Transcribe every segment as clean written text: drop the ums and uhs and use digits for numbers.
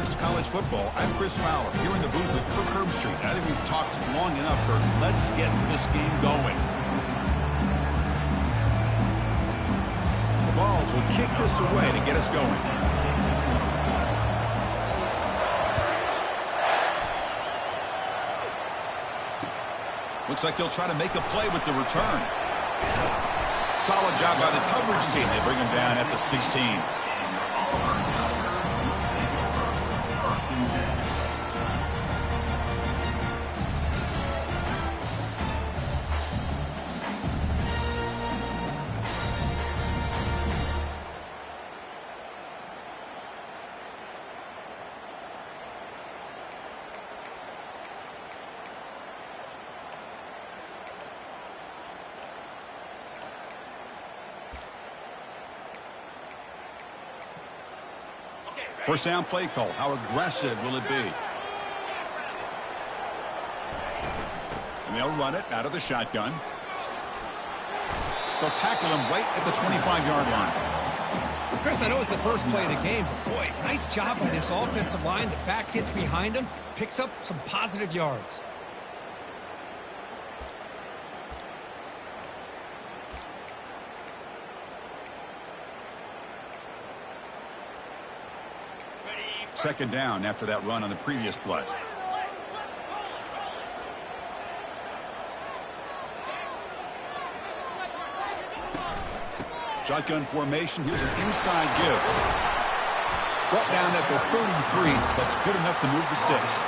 Sports College Football. I'm Chris Fowler here in the booth with Kirk Herbstreit. I think we've talked long enough, Kirk. Let's get this game going. The Vols will kick this away to get us going. Looks like he'll try to make a play with the return. Solid job by the coverage team. They bring him down at the 16. First down play call. How aggressive will it be? And they'll run it out of the shotgun. They'll tackle him right at the 25-yard line. Chris, I know it's the first play of the game, but boy, nice job by this offensive line. The back gets behind him, picks up some positive yards. Second down after that run on the previous play. Shotgun formation. Here's an inside give. Brought down at the 33. That's good enough to move the sticks.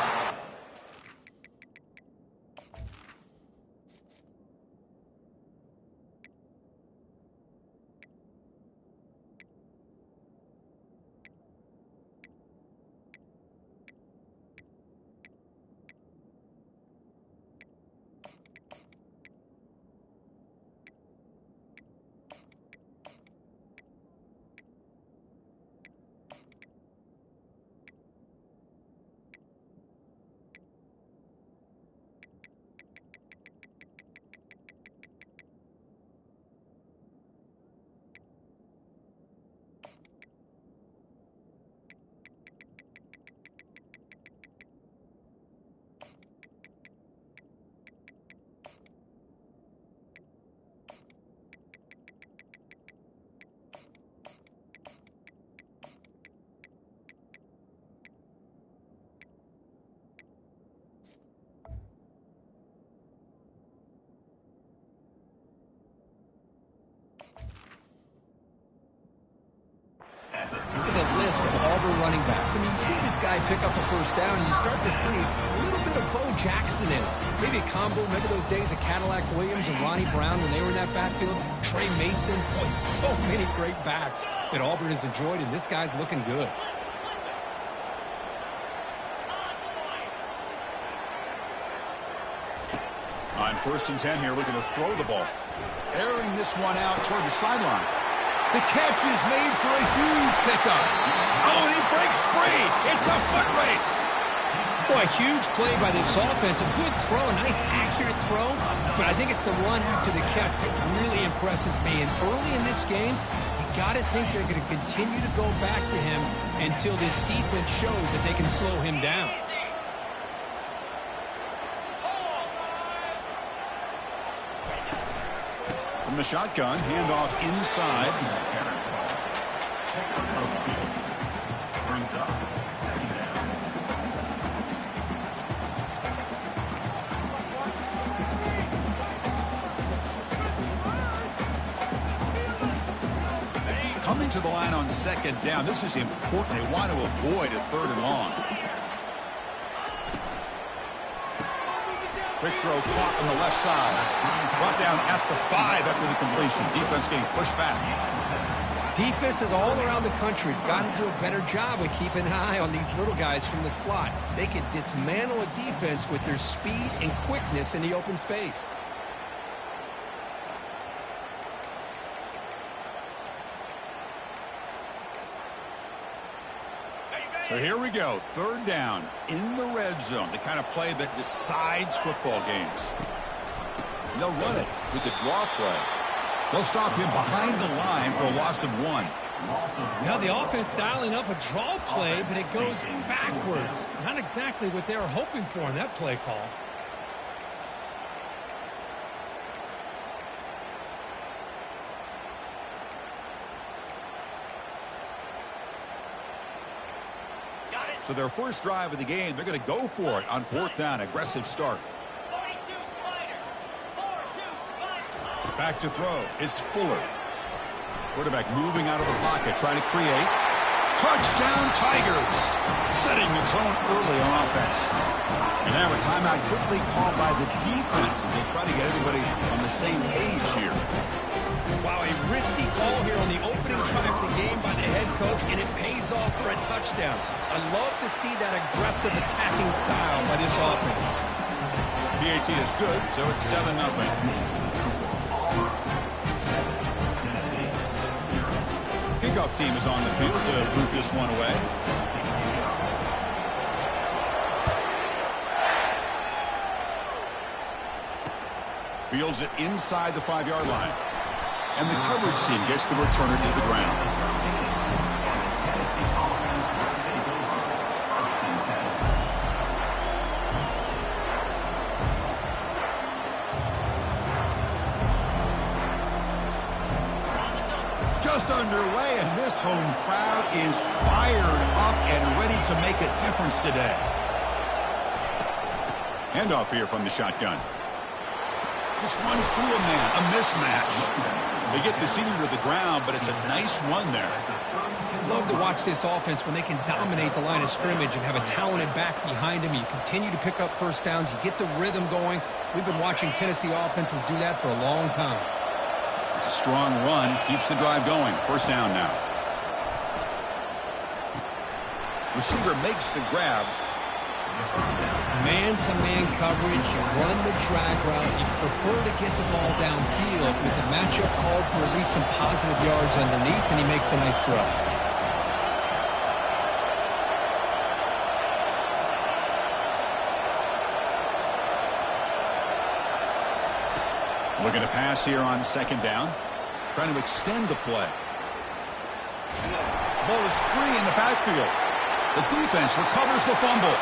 Of Auburn running backs. I mean, you see this guy pick up a first down, and you start to see a little bit of Bo Jackson in it. Maybe a combo. Remember those days of Cadillac Williams and Ronnie Brown when they were in that backfield? Trey Mason. Boy, so many great backs that Auburn has enjoyed, and this guy's looking good. On 1st and 10 here, we're going to throw the ball. Airing this one out toward the sideline. The catch is made for a huge pickup. Oh, and he breaks free. It's a foot race. Boy, a huge play by this offense. A good throw, a nice accurate throw. But I think it's the run after the catch that really impresses me. And early in this game, you got to think they're going to continue to go back to him until this defense shows that they can slow him down. From the shotgun, handoff inside. Coming to the line on 2nd down. This is important. They want to avoid a 3rd and long. Quick throw caught on the left side. Brought down at the 5 after the completion. Defense getting pushed back. Defenses all around the country have got to do a better job of keeping an eye on these little guys from the slot. They can dismantle a defense with their speed and quickness in the open space. So here we go. 3rd down in the red zone. The kind of play that decides football games. And they'll run it with the draw play. They'll stop him behind the line for a loss of 1. Now the offense dialing up a draw play, but it goes backwards. Not exactly what they were hoping for in that play call. So their first drive of the game, they're going to go for it on 4th down. Aggressive start. Back to throw. It's Fuller. Quarterback moving out of the pocket, trying to create. Touchdown, Tigers. Setting the tone early on offense. And now a timeout quickly called by the defense as they try to get everybody on the same page here. Wow, a risky call here on the opening drive of the game by the head coach, and it pays off for a touchdown. I love to see that aggressive attacking style by this offense. PAT is good, so it's 7-0. Kickoff team is on the field to boot this one away. Fields it inside the 5-yard line. And the coverage team gets the returner to the ground. Just underway, and this home crowd is fired up and ready to make a difference today. Handoff here from the shotgun. Just runs through a man, a mismatch. They get the senior to the ground, but it's a nice run there. I love to watch this offense when they can dominate the line of scrimmage and have a talented back behind them. You continue to pick up first downs. You get the rhythm going. We've been watching Tennessee offenses do that for a long time. It's a strong run. Keeps the drive going. First down now. Receiver makes the grab. Man-to-man coverage, you run the drag route, you prefer to get the ball downfield with the matchup called for at least some positive yards underneath, and he makes a nice throw. Looking to pass here on 2nd down. Trying to extend the play. Ball is free in the backfield. The defense recovers the fumble.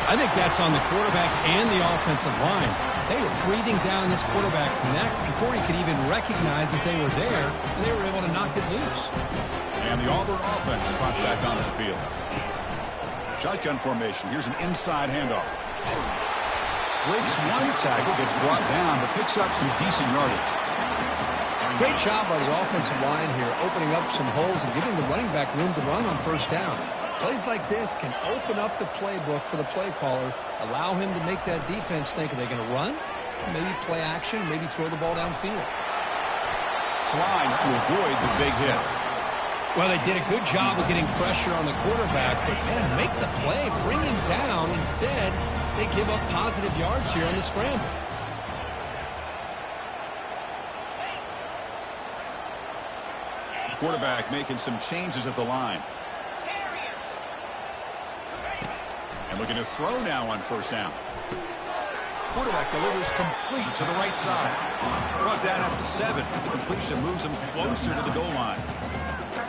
I think that's on the quarterback and the offensive line. They were breathing down this quarterback's neck before he could even recognize that they were there, and they were able to knock it loose. And the Auburn offense trots back onto the field. Shotgun formation. Here's an inside handoff. Breaks one tackle, gets brought down, but picks up some decent yardage. Great job by the offensive line here, opening up some holes and giving the running back room to run on first down. Plays like this can open up the playbook for the play caller, allow him to make that defense think, are they going to run? Maybe play action, maybe throw the ball downfield. Slides to avoid the big hit. Well, they did a good job of getting pressure on the quarterback, but, man, make the play, bring him down. Instead, they give up positive yards here on the scramble. Quarterback making some changes at the line. And looking to throw now on first down. Quarterback delivers complete to the right side. Brought down at the 7. The completion moves him closer to the goal line.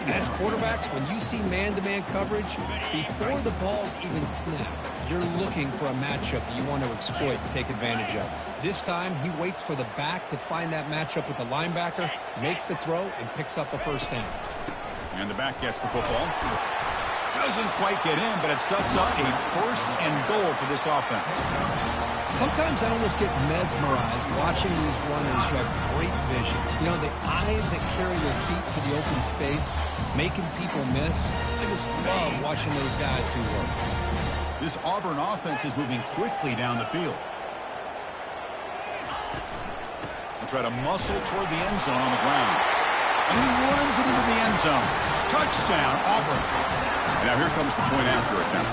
As quarterbacks, when you see man-to-man coverage, before the ball's even snapped, you're looking for a matchup that you want to exploit and take advantage of. This time, he waits for the back to find that matchup with the linebacker, makes the throw, and picks up the first down. And the back gets the football. Doesn't quite get in, but it sets up a 1st and goal for this offense. Sometimes I almost get mesmerized watching these runners who have great vision. You know, the eyes that carry their feet to the open space, making people miss. I just love watching those guys do work. This Auburn offense is moving quickly down the field. They'll try to muscle toward the end zone on the ground. And he runs it into the end zone. Touchdown, Auburn. And now here comes the point after attempt.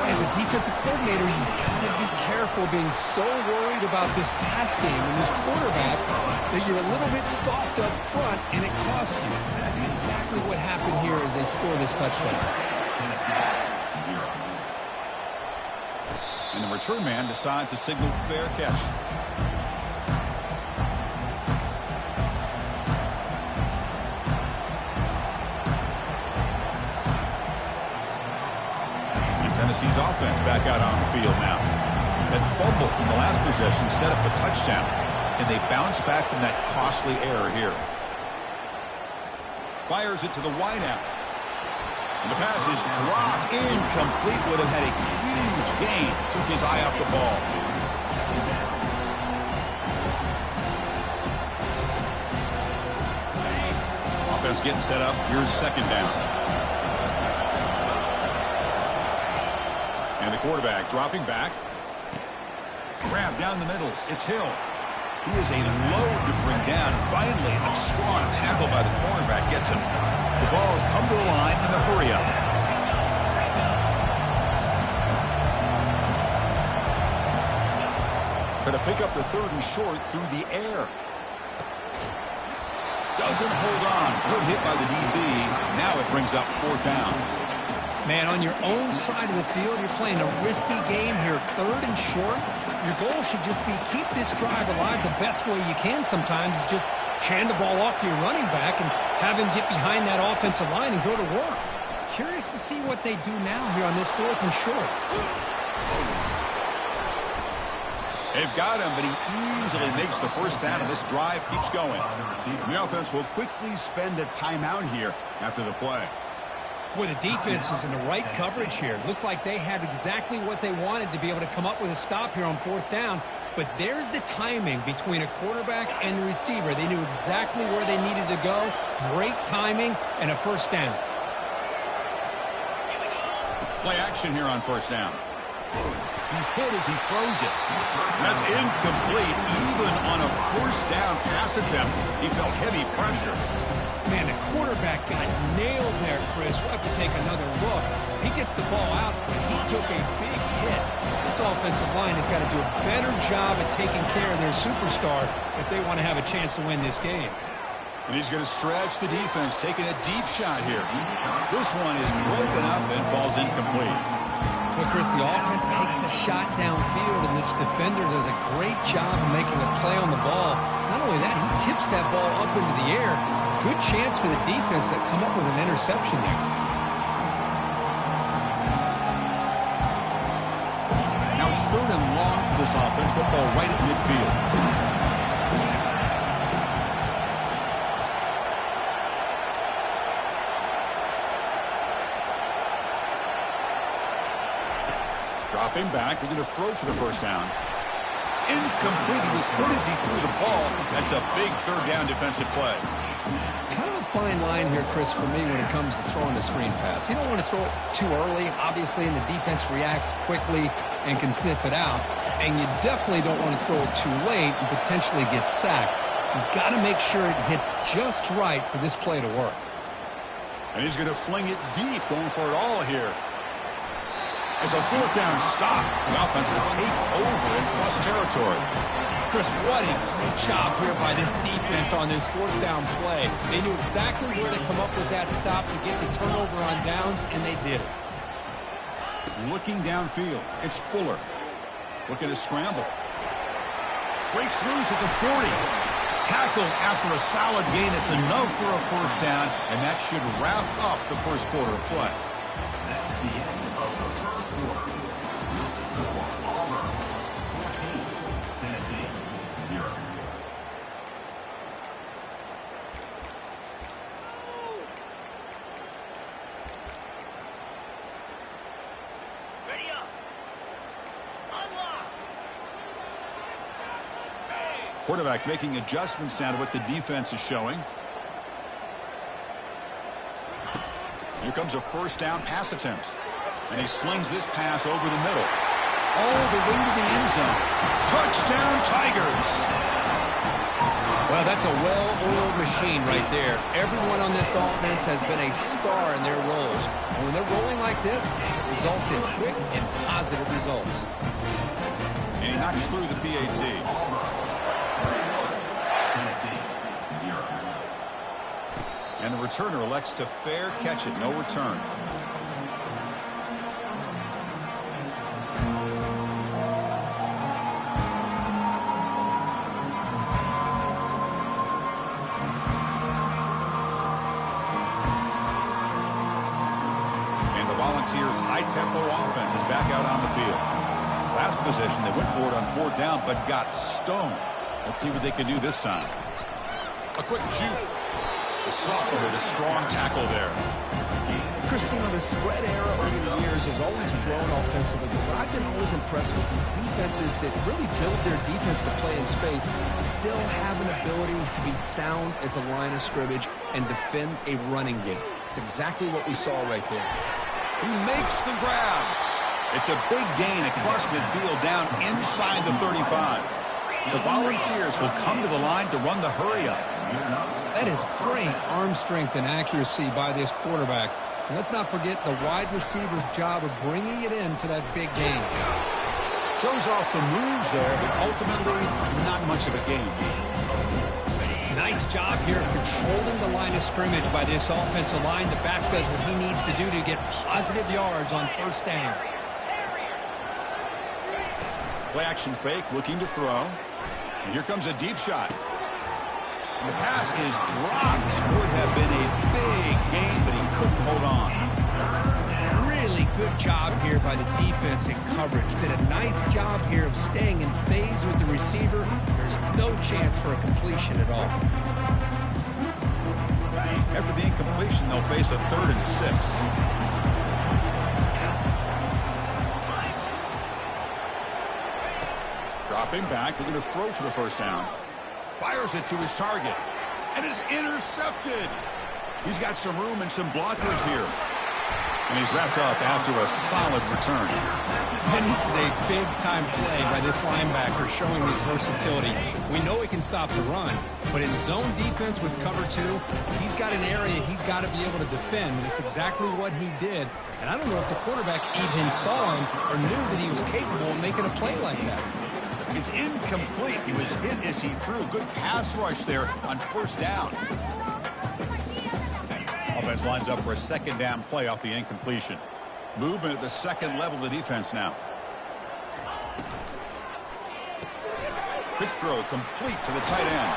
As a defensive coordinator, you've got to be careful being so worried about this pass game and this quarterback that you're a little bit soft up front and it costs you. That's exactly what happened here as they score this touchdown. And the return man decides to signal fair catch. Tennessee's offense back out on the field now. That fumble in the last possession set up a touchdown. Can they bounce back from that costly error here? Fires it to the wideout. And the pass is dropped. Incomplete. Would have had a huge gain. Took his eye off the ball. Offense getting set up. Here's second down. And the quarterback dropping back. Grab down the middle. It's Hill. He is a load to bring down. Finally, a strong tackle by the cornerback gets him. The ball has come to the line in a hurry-up. Going to pick up the third and short through the air. Doesn't hold on. Good hit by the DB. Now it brings up fourth down. Man, on your own side of the field, you're playing a risky game here. Third and short. Your goal should just be keep this drive alive the best way you can sometimes is just hand the ball off to your running back and have him get behind that offensive line and go to work. Curious to see what they do now here on this fourth and short. They've got him, but he easily makes the first down, and this drive keeps going. The offense will quickly spend a timeout here after the play. Boy, the defense was in the right coverage here. Looked like they had exactly what they wanted to be able to come up with a stop here on fourth down. But there's the timing between a quarterback and the receiver. They knew exactly where they needed to go. Great timing and a first down. Play action here on first down. He's hit as he throws it. That's incomplete. Even on a first down pass attempt, he felt heavy pressure. Man, the quarterback got nailed there, Chris. We'll have to take another look. He gets the ball out, but he took a big hit. This offensive line has got to do a better job at taking care of their superstar if they want to have a chance to win this game. And he's going to stretch the defense, taking a deep shot here. This one is broken up and falls incomplete. Well, Chris, the offense takes a shot downfield, and this defender does a great job of making a play on the ball. Not only that, he tips that ball up into the air. Good chance for the defense to come up with an interception there. Now it's third and long for this offense. Football right at midfield. Dropping back. They're going to throw for the first down. Incomplete. He was good as he threw the ball. That's a big third down defensive play. Kind of a fine line here, Chris, for me when it comes to throwing the screen pass. You don't want to throw it too early, obviously, and the defense reacts quickly and can sniff it out. And you definitely don't want to throw it too late and potentially get sacked. You've got to make sure it hits just right for this play to work. And he's going to fling it deep, going for it all here. It's a fourth down stop. The offense will take over in plus territory. Chris, what a great job here by this defense on this fourth down play. They knew exactly where to come up with that stop to get the turnover on downs, and they did it. Looking downfield, it's Fuller. Looking to scramble. Breaks loose at the 40. Tackle after a solid gain. It's enough for a first down, and that should wrap up the first quarter of play. That's the end of the first quarter. For Auburn, 14, Tennessee, 0. Ready up. Unlock. Quarterback making adjustments now to what the defense is showing. Here comes a first down pass attempt. And he slings this pass over the middle. All the way to the end zone. Touchdown, Tigers. Well, that's a well-oiled machine right there. Everyone on this offense has been a star in their roles. And when they're rolling like this, it results in quick and positive results. And he knocks through the PAT. And the returner elects to fair catch it. No return. Volunteers' high-tempo offense is back out on the field. Last possession, they went for it on 4th down, but got stoned. Let's see what they can do this time. A quick juke. The sophomore with a strong tackle there. Christine, the spread era over the years has always grown offensively, but I've been always impressed with defenses that really build their defense to play in space, still have an ability to be sound at the line of scrimmage and defend a running game. It's exactly what we saw right there. He makes the grab. It's a big gain across midfield down inside the 35. The Volunteers will come to the line to run the hurry-up. That is great arm strength and accuracy by this quarterback. And let's not forget the wide receiver's job of bringing it in for that big gain. Shows off the moves there, but ultimately not much of a gain. Nice job here of controlling the line of scrimmage by this offensive line. The back does what he needs to do to get positive yards on 1st down. Play action fake, looking to throw. And here comes a deep shot. And the pass is dropped. Would have been a big gain, but he couldn't hold on. Really good job here by the defense in coverage. Did a nice job here of staying in phase with the receiver. There's no chance for a completion at all. After the incompletion, they'll face a 3rd and 6. Dropping back, looking to throw for the 1st down. Fires it to his target, and is intercepted. He's got some room and some blockers here. And he's wrapped up after a solid return. And this is a big-time play by this linebacker showing his versatility. We know he can stop the run, but in zone defense with cover 2, he's got an area he's got to be able to defend. That's exactly what he did. And I don't know if the quarterback even saw him or knew that he was capable of making a play like that. It's incomplete. He was hit as he threw. Good pass rush there on 1st down. Offense lines up for a 2nd down play off the incompletion. Movement at the 2nd level of the defense now. Quick throw complete to the tight end.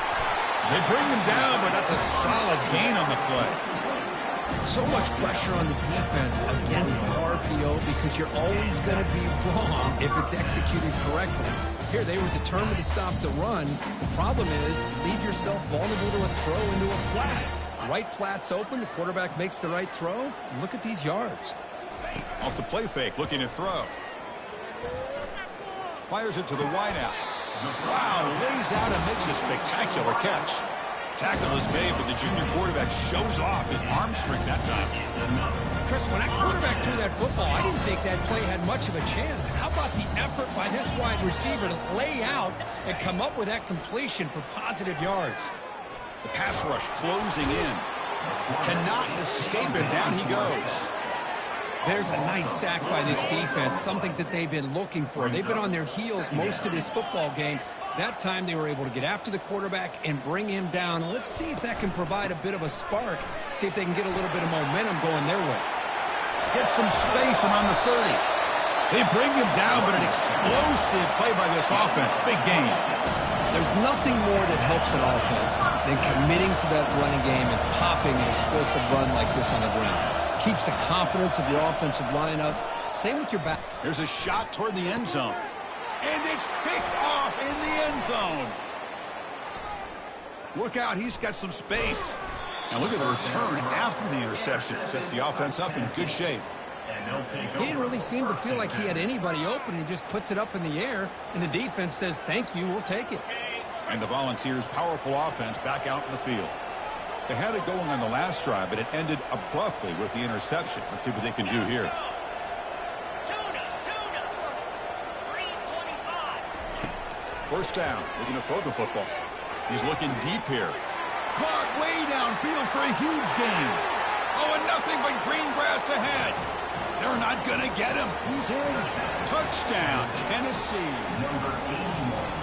They bring him down, but that's a solid gain on the play. So much pressure on the defense against the RPO because you're always going to be wrong if it's executed correctly. Here, they were determined to stop the run. The problem is, leave yourself vulnerable to a throw into a flat. Right flat's open, the quarterback makes the right throw, and look at these yards. Off the play fake, looking to throw. Fires it to the wideout. Wow, lays out and makes a spectacular catch. Tackle is made, but the junior quarterback shows off his arm strength that time. Chris, when that quarterback threw that football, I didn't think that play had much of a chance. How about the effort by this wide receiver to lay out and come up with that completion for positive yards? The pass rush closing in. Cannot escape it. Down he goes. There's a nice sack by this defense, something that they've been looking for. They've been on their heels most of this football game. That time they were able to get after the quarterback and bring him down. Let's see if that can provide a bit of a spark, see if they can get a little bit of momentum going their way. Gets some space around the 30. They bring him down, but an explosive play by this offense. Big gain. There's nothing more that helps an offense than committing to that running game and popping an explosive run like this on the ground. Keeps the confidence of your offensive line up. Same with your back. There's a shot toward the end zone. And it's picked off in the end zone. Look out, he's got some space. And look at the return after the interception. Sets the offense up in good shape. He didn't really seem to feel like he had anybody open. He just puts it up in the air, and the defense says, thank you, we'll take it. And the Volunteers' powerful offense back out in the field. They had it going on the last drive, but it ended abruptly with the interception. Let's see what they can do here. First down, looking to throw the football. He's looking deep here. Caught way downfield for a huge gain. Oh, and nothing but green grass ahead. They're not going to get him. He's in. Touchdown, Tennessee.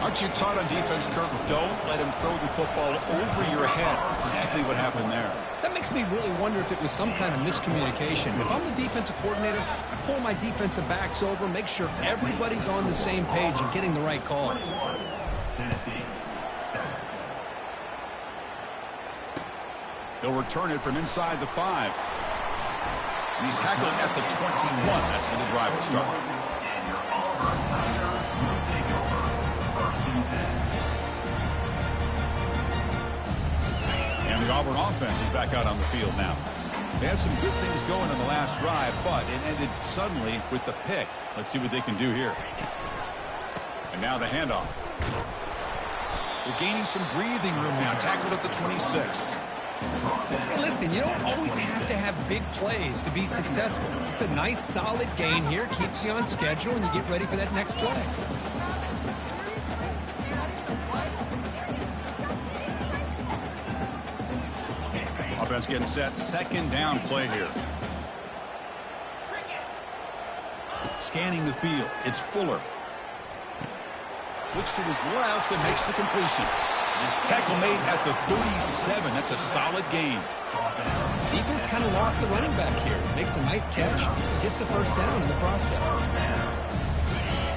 Aren't you taught on defense, Kirk? Don't let him throw the football over your head. Exactly what happened there. That makes me really wonder if it was some kind of miscommunication. If I'm the defensive coordinator, I pull my defensive backs over, make sure everybody's on the same page and getting the right call. Tennessee, 7. They'll return it from inside the 5. And he's tackled at the 21. That's where the drive will start. And your Auburn Tigers will take over. 1st and 10. And the Auburn offense is back out on the field now. They had some good things going on the last drive, but it ended suddenly with the pick. Let's see what they can do here. And now the handoff. They're gaining some breathing room now. Tackled at the 26. Hey, listen, you don't always have to have big plays to be successful. It's a nice, solid gain here. Keeps you on schedule, and you get ready for that next play. Offense getting set. 2nd down play here. Scanning the field. It's Fuller. Looks to his left and makes the completion. Tackle made at the 37. That's a solid gain. Defense kind of lost the running back here. Makes a nice catch. Gets the 1st down in the process.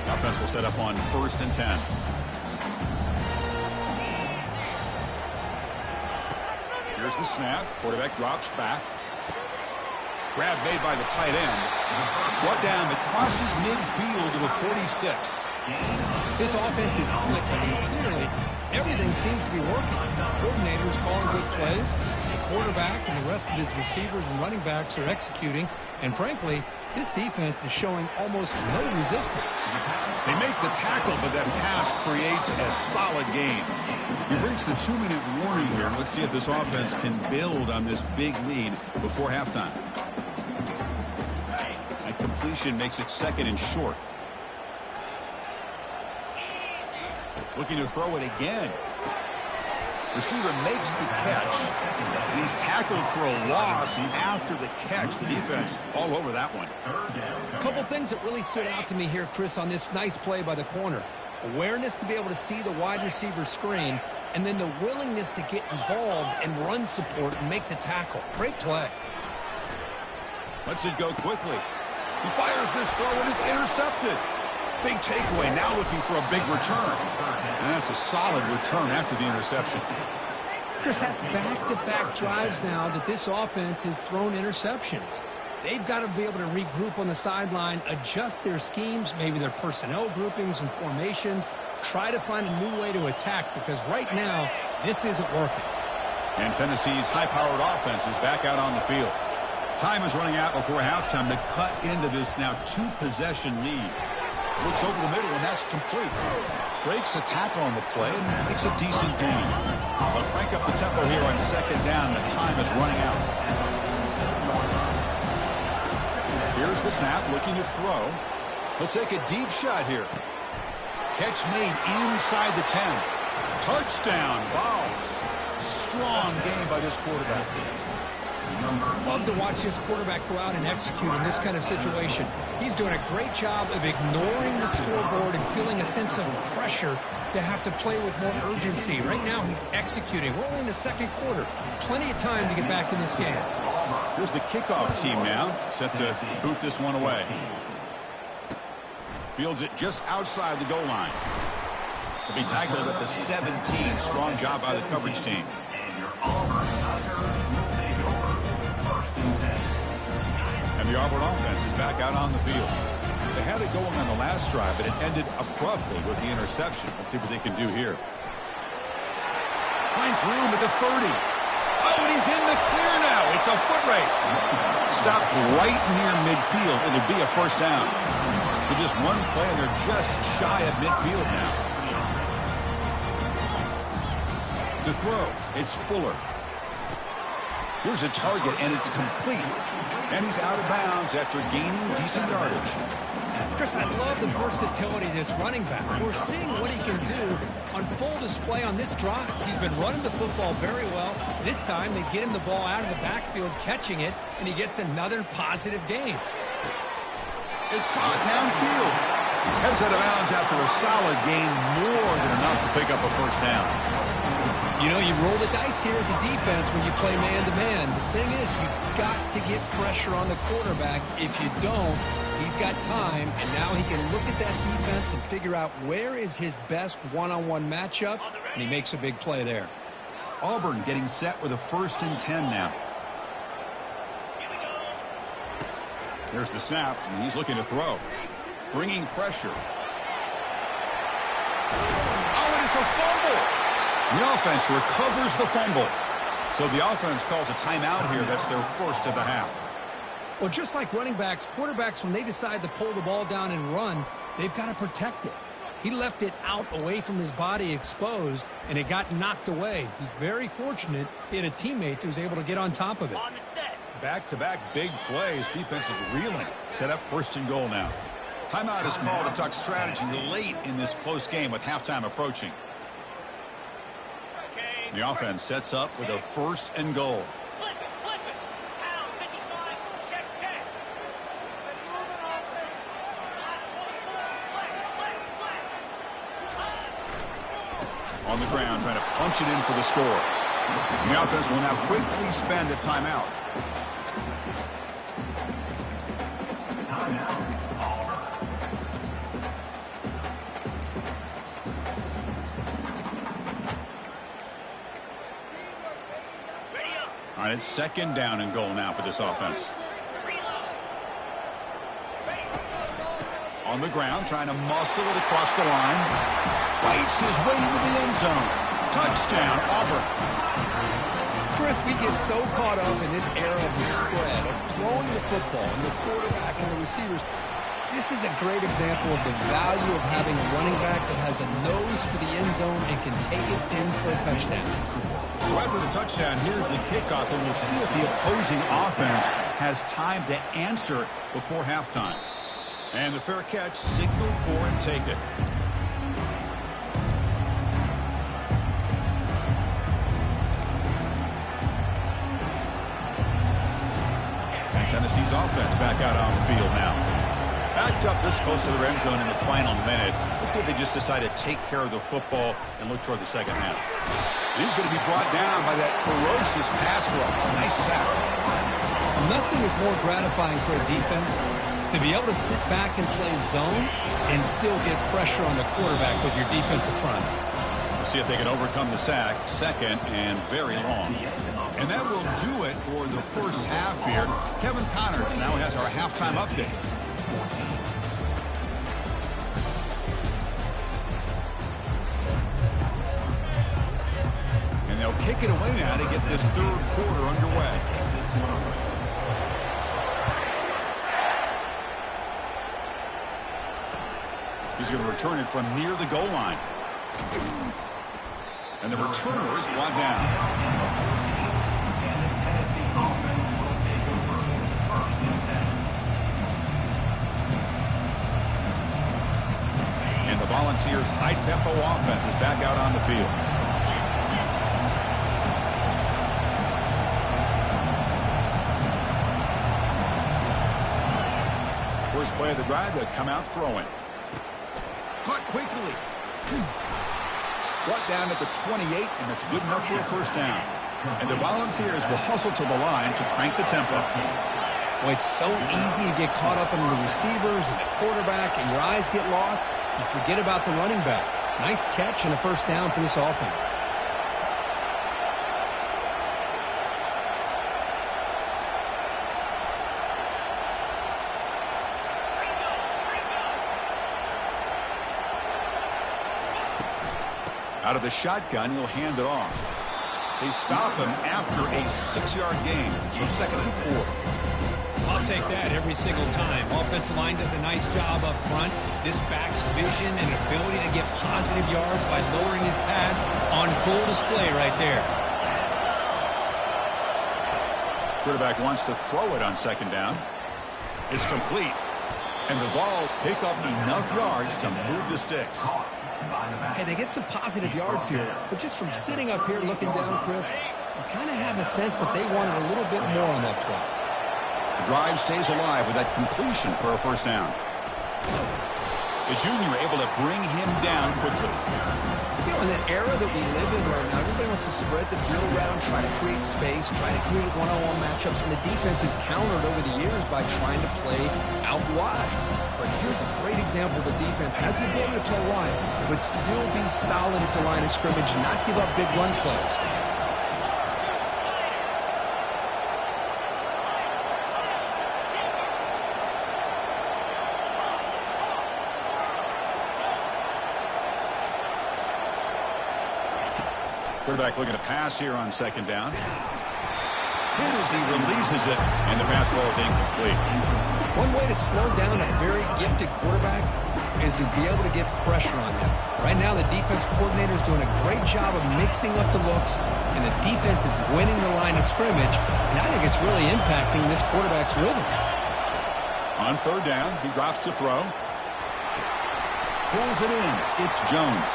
Offense will set up on 1st and 10. Here's the snap. Quarterback drops back. Grab made by the tight end. Brought down, but crosses midfield to the 46. This offense is clicking. Clearly, everything seems to be working. Coordinators calling good plays. The quarterback and the rest of his receivers and running backs are executing. And frankly, this defense is showing almost no resistance. They make the tackle, but that pass creates a solid gain. He brings the 2-minute warning here. Let's see if this offense can build on this big lead before halftime. That completion makes it 2nd and short. Looking to throw it again. Receiver makes the catch, and he's tackled for a loss after the catch. The defense all over that one. A couple things that really stood out to me here, Chris, on this nice play by the corner. Awareness to be able to see the wide receiver screen, and then the willingness to get involved and run support and make the tackle. Great play. Lets it go quickly. He fires this throw, and it's intercepted. Big takeaway, now looking for a big return. And that's a solid return after the interception. Chris, that's back-to-back drives now that this offense has thrown interceptions. They've got to be able to regroup on the sideline, adjust their schemes, maybe their personnel groupings and formations, try to find a new way to attack, because right now, this isn't working. And Tennessee's high-powered offense is back out on the field. Time is running out before halftime to cut into this now 2-possession lead. Looks over the middle, and that's complete. Breaks a tackle on the play and makes a decent gain. They'll crank up the tempo here on 2nd down. The time is running out. Here's the snap, looking to throw. He'll take a deep shot here. Catch made inside the 10. Touchdown, Vols. Strong game by this quarterback. Love to watch this quarterback go out and execute in this kind of situation. He's doing a great job of ignoring the scoreboard and feeling a sense of pressure to have to play with more urgency. Right now, he's executing. We're only in the 2nd quarter. Plenty of time to get back in this game. Here's the kickoff team now, set to boot this one away. Fields it just outside the goal line. To be tackled at the 17. Strong job by the coverage team. And your Auburn Tigers will take over. 1st and 10. And the Auburn offense is back out on the field. They had it going on the last drive, but it ended abruptly with the interception. Let's see what they can do here. Finds room at the 30. Oh, and he's in the clear now. It's a foot race. Stopped right near midfield. It'll be a 1st down. So just one play, and they're just shy of midfield now. To throw, it's Fuller. Here's a target, and it's complete. And he's out of bounds after gaining decent yardage. Chris, I love the versatility of this running back. We're seeing what he can do on full display on this drive. He's been running the football very well. This time, they get him the ball out of the backfield, catching it, and he gets another positive gain. It's caught downfield. Heads out of bounds after a solid gain, more than enough to pick up a 1st down. You know, you roll the dice here as a defense when you play man-to-man. The thing is, you've got to get pressure on the quarterback. If you don't, he's got time, and now he can look at that defense and figure out where is his best one-on-one matchup, and he makes a big play there. Auburn getting set with a 1st and 10 now. Here's the snap, and he's looking to throw. Bringing pressure. Oh, it is a fumble. The offense recovers the fumble. So the offense calls a timeout here. That's their first of the half. Well, just like running backs, quarterbacks, when they decide to pull the ball down and run, they've got to protect it. He left it out away from his body exposed, and it got knocked away. He's very fortunate he had a teammate who was able to get on top of it. On the set. Back-to-back big plays. Defense is reeling. Set up first and goal now. Timeout is called to talk strategy late in this close game with halftime approaching. Okay. The offense sets up with a first and goal. Flip it, flip it. Pound 55. Check, check. On the ground, trying to punch it in for the score. And the offense will now quickly spend a timeout. Timeout, Auburn. Ready up. All right, it's second down and goal now for this offense. Reload. Ready. On the ground, trying to muscle it across the line. Fights his way into the end zone. Touchdown, Auburn. Chris, we get so caught up in this era of the spread, of throwing the football, and the quarterback and the receivers. This is a great example of the value of having a running back that has a nose for the end zone and can take it in for a touchdown. So after the touchdown, here's the kickoff, and we'll see if the opposing offense has time to answer before halftime. And the fair catch, signal for and take it. And Tennessee's offense back out on the field now. Backed up this close to the end zone in the final minute. Let's see if they just decide to take care of the football and look toward the second half. He's going to be brought down by that ferocious pass rush. Nice sack. Nothing is more gratifying for a defense to be able to sit back and play zone and still get pressure on the quarterback with your defensive front. We'll see if they can overcome the sack. Second and very long. And that will do it for the first half here. Kevin Connors now has our halftime update. And they'll kick it away now to get this third quarter underway. He's going to return it from near the goal line. And the returner is brought down. And the Volunteers' high-tempo offense is back out on the field. First play of the drive, they come out throwing. Caught quickly. Brought down at the 28, and that's good enough for a first down. And the Volunteers will hustle to the line to crank the tempo. Well, it's so easy to get caught up in the receivers and the quarterback, and your eyes get lost. You forget about the running back. Nice catch and a first down for this offense. Out of the shotgun, he'll hand it off. They stop him after a 6-yard gain, so second and 4. I'll take that every single time. Offensive line does a nice job up front. This back's vision and ability to get positive yards by lowering his pads on full display right there. Quarterback wants to throw it on second down. It's complete. And the Vols pick up enough yards to move the sticks. Hey, they get some positive yards here, but just from sitting up here looking down, Chris, you kind of have a sense that they wanted a little bit more on that play. The drive stays alive with that completion for a first down. The junior able to bring him down quickly. You know, in that era that we live in right now, everybody wants to spread the field around, try to create space, try to create one-on-one matchups, and the defense is countered over the years by trying to play out wide. But here's a great example. The defense has the ability to play wide, but still be solid at the line of scrimmage, not give up big run plays. Quarterback looking to pass here on second down. Hit as he releases it, and the pass ball is incomplete. One way to slow down a very gifted quarterback is to be able to get pressure on him. Right now, the defense coordinator is doing a great job of mixing up the looks, and the defense is winning the line of scrimmage, and I think it's really impacting this quarterback's rhythm. On third down, he drops to throw. Pulls it in. It's Jones.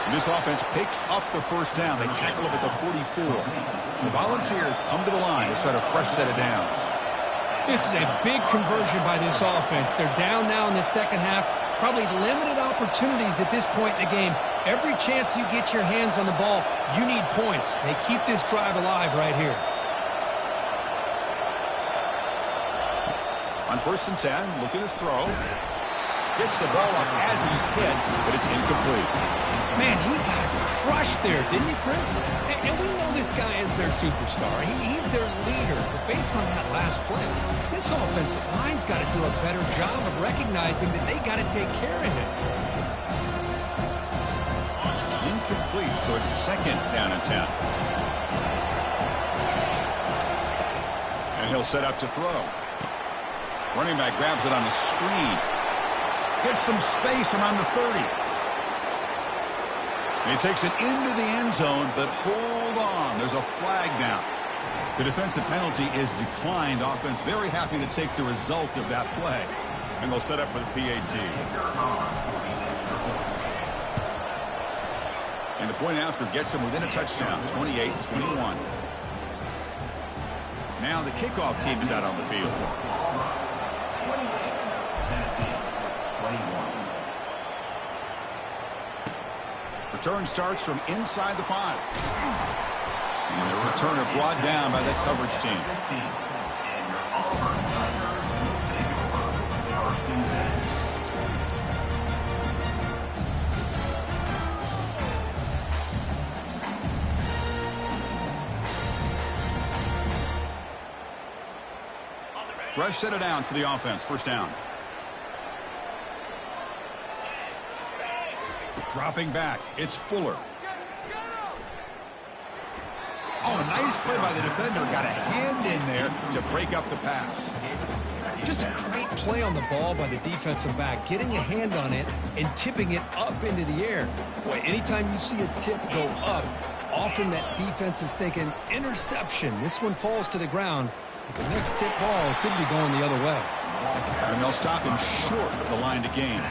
And this offense picks up the first down. They tackle him at the 44. The Volunteers come to the line to set a fresh set of downs. This is a big conversion by this offense. They're down now in the second half. Probably limited opportunities at this point in the game. Every chance you get your hands on the ball, you need points. They keep this drive alive right here. On first and 10, looking to throw. Gets the ball up as he's hit, but it's incomplete. Man, he got crushed there, didn't you, Chris? And we know this guy is their superstar. He's their leader. But based on that last play, this offensive line's got to do a better job of recognizing that they got to take care of him. Incomplete, so it's second down and 10. And he'll set up to throw. Running back grabs it on the screen. Gets some space around the 30. And he takes it into the end zone, but hold on. There's a flag down. The defensive penalty is declined. Offense very happy to take the result of that play. And they'll set up for the PAT. And the point after gets them within a touchdown, 28-21. Now the kickoff team is out on the field. Return starts from inside the 5. And the returner brought down by that coverage team. Fresh set of downs for the offense. First down. Dropping back, it's Fuller. Oh, nice play by the defender. Got a hand in there to break up the pass. Just a great play on the ball by the defensive back, getting a hand on it and tipping it up into the air. Boy, anytime you see a tip go up, often that defense is thinking interception. This one falls to the ground. But the next tip ball could be going the other way. And they'll stop him short of the line to gain.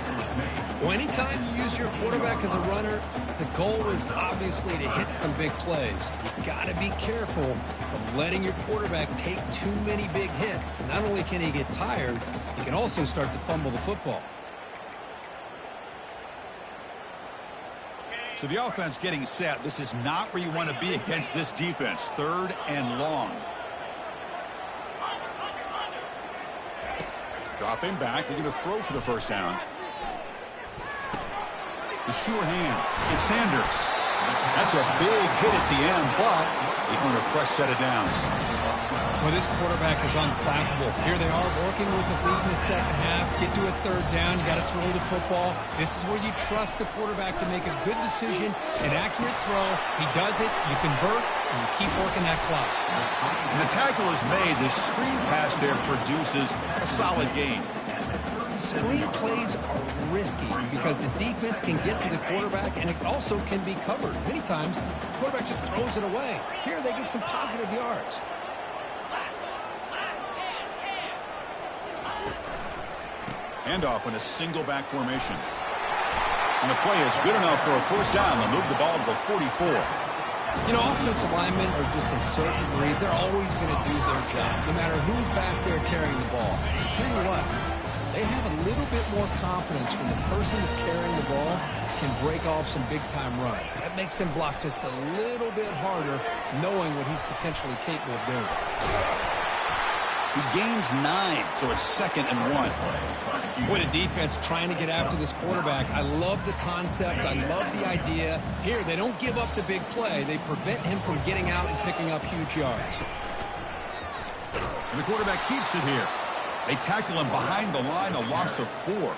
Well, anytime you use your quarterback as a runner, the goal is obviously to hit some big plays. You got to be careful of letting your quarterback take too many big hits. Not only can he get tired, he can also start to fumble the football. So the offense getting set. This is not where you want to be against this defense. Third and long. Dropping back. They're going to throw for the first down. The sure hands. It's Sanders. That's a big hit at the end, but they earn a fresh set of downs. Well, this quarterback is unflappable. Here they are working with the lead in the second half. Get to a third down. You got to throw the football. This is where you trust the quarterback to make a good decision, an accurate throw. He does it. You convert, and you keep working that clock. And the tackle is made. The screen pass there produces a solid gain. Screen plays are risky because the defense can get to the quarterback, and it also can be covered. Many times, the quarterback just throws it away. Here, they get some positive yards. Handoff in a single back formation. And the play is good enough for a first down. They'll move the ball to the 44. You know, offensive linemen are just a certain breed. They're always going to do their job, no matter who's back there carrying the ball. I'll tell you what, they have a little bit more confidence when the person that's carrying the ball can break off some big-time runs. That makes them block just a little bit harder, knowing what he's potentially capable of doing. He gains 9, so it's second and 1. Boy, the defense trying to get after this quarterback. I love the concept. I love the idea. Here, they don't give up the big play. They prevent him from getting out and picking up huge yards. And the quarterback keeps it here. They tackle him behind the line, a loss of 4.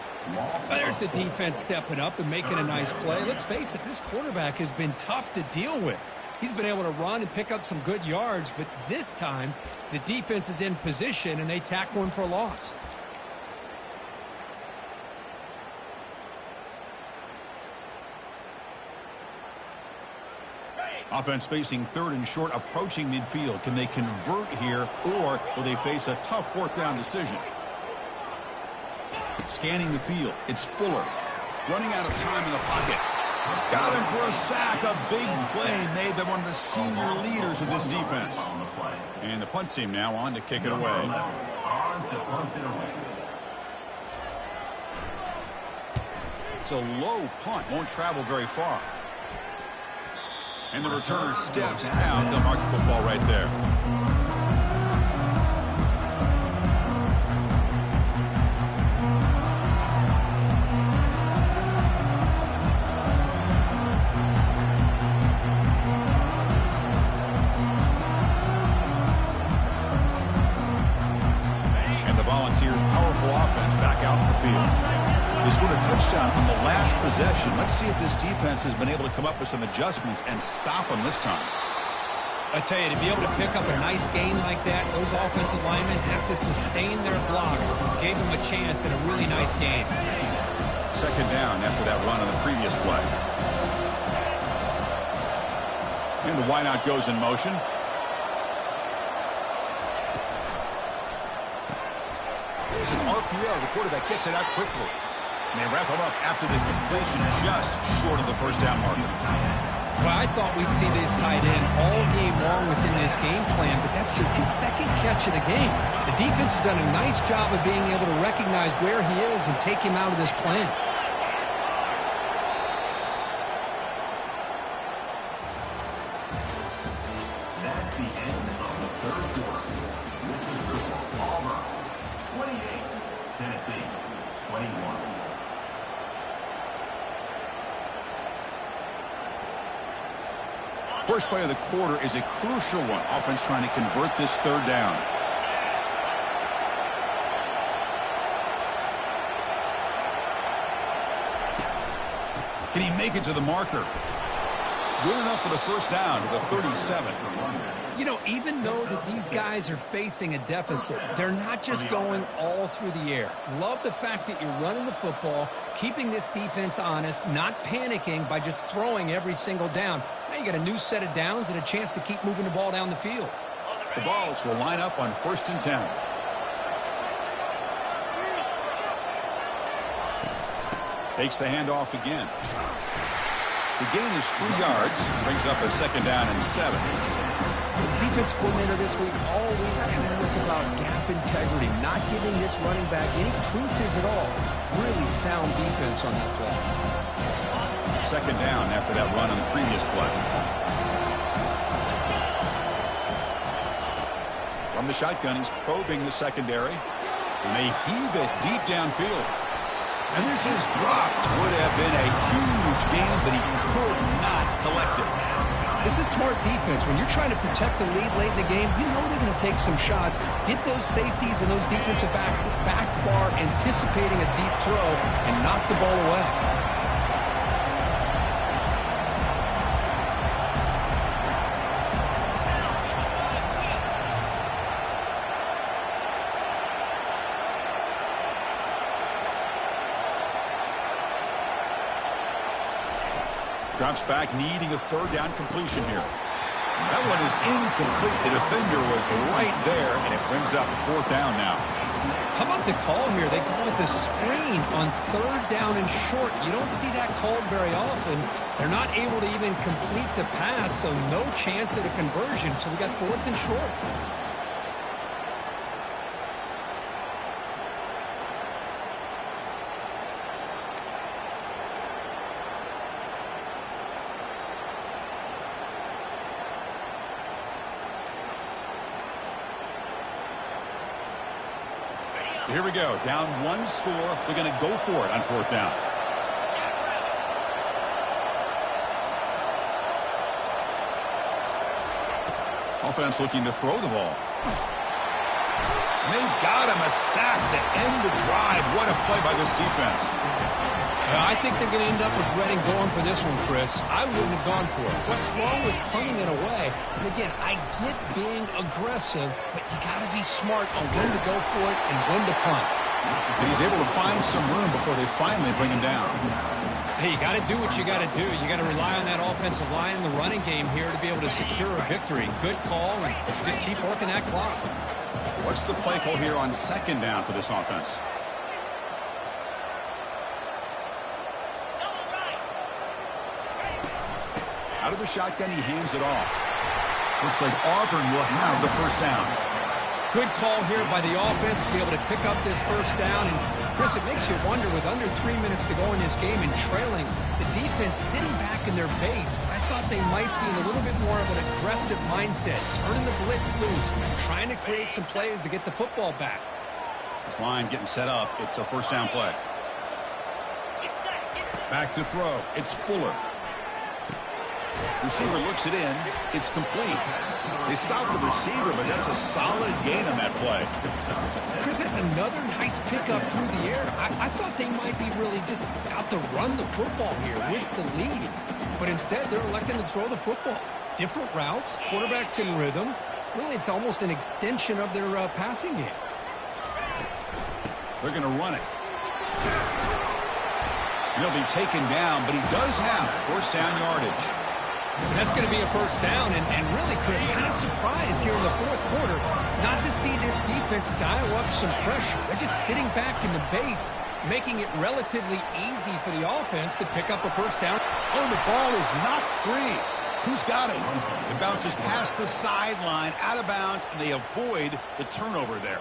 There's the defense stepping up and making a nice play. Let's face it, this quarterback has been tough to deal with. He's been able to run and pick up some good yards, but this time the defense is in position and they tackle him for a loss. Offense facing 3rd and short, approaching midfield. Can they convert here, or will they face a tough 4th down decision? Scanning the field, it's Fuller. Running out of time in the pocket. Got him for a sack. A big play made by one of the senior leaders of this defense. And the punt team now on to kick it away. It's a low punt, won't travel very far. And the returner steps out. They'll mark the football right there. And the Volunteers' powerful offense back out in the field. They scored a touchdown on the last possession. Let's see if this defense has been able to come up with some adjustments and stop them this time. I tell you, to be able to pick up a nice gain like that, those offensive linemen have to sustain their blocks. Gave them a chance at a really nice game. 2nd down after that run on the previous play. And the wideout goes in motion. It's an RPO. The quarterback gets it out quickly. And they wrap him up after the completion just short of the 1st down marker. Well, I thought we'd see this tight end all game long within this game plan, but that's just his 2nd catch of the game. The defense has done a nice job of being able to recognize where he is and take him out of this plan. That's the end of the 3rd quarter. This is the score. Auburn 28, Tennessee 21. First play of the quarter is a crucial one. Offense trying to convert this 3rd down. Can he make it to the marker? Good enough for the 1st down to the 37. You know, even though that these guys are facing a deficit, they're not just going all through the air. Love the fact that you're running the football, keeping this defense honest, not panicking by just throwing every single down. Now you got a new set of downs and a chance to keep moving the ball down the field. The Vols will line up on 1st and 10. Takes the handoff again. The gain is 3 yards. Brings up a 2nd down and 7. The defense coordinator this week all week telling us about gap integrity, not giving this running back any creases at all. Really sound defense on that play. 2nd down after that run on the previous play. From the shotgun, he's probing the secondary. And they heave it deep downfield. And this is dropped. Would have been a huge gain, but he could not collect it. This is smart defense. When you're trying to protect the lead late in the game, you know they're going to take some shots, get those safeties and those defensive backs back far, anticipating a deep throw, and knock the ball away. Drops back, needing a 3rd down completion here. That one is incomplete. The defender was right there, and it brings up 4th down now. How about the call here? They call it the screen on 3rd down and short. You don't see that called very often. They're not able to even complete the pass, so no chance at a conversion. So we got 4th and short. So here we go. Down 1 score. They're going to go for it on 4th down. Offense looking to throw the ball. They've got him a sack to end the drive. What a play by this defense. I think they're going to end up regretting going for this one, Chris. I wouldn't have gone for it. What's wrong with punting it away? And again, I get being aggressive, but you got to be smart on when to go for it and when to punt. And he's able to find some room before they finally bring him down. Hey, you got to do what you got to do. You got to rely on that offensive line in the running game here to be able to secure a victory. Good call, and just keep working that clock. What's the play call here on second down for this offense? Out of the shotgun, he hands it off. Looks like Auburn will have the first down. Good call here by the offense to be able to pick up this first down. And, Chris, it makes you wonder, with under 3 minutes to go in this game and trailing, the defense sitting back in their base, I thought they might be in a little bit more of an aggressive mindset, turning the blitz loose, trying to create some plays to get the football back. This line getting set up. It's a first down play. Back to throw. It's Fuller. Receiver looks it in. It's complete. They stop the receiver, but that's a solid gain on that play. Chris, that's another nice pickup through the air. I thought they might be really just out to run the football here with the lead. But instead, they're electing to throw the football. Different routes, quarterbacks in rhythm. Really, it's almost an extension of their passing game. They're going to run it. He'll be taken down, but he does have first down yardage. That's going to be a first down, and really, Chris, kind of surprised here in the fourth quarter not to see this defense dial up some pressure. They're just sitting back in the base, making it relatively easy for the offense to pick up a first down. Oh, the ball is not free. Who's got it? It bounces past the sideline, out of bounds, and they avoid the turnover there.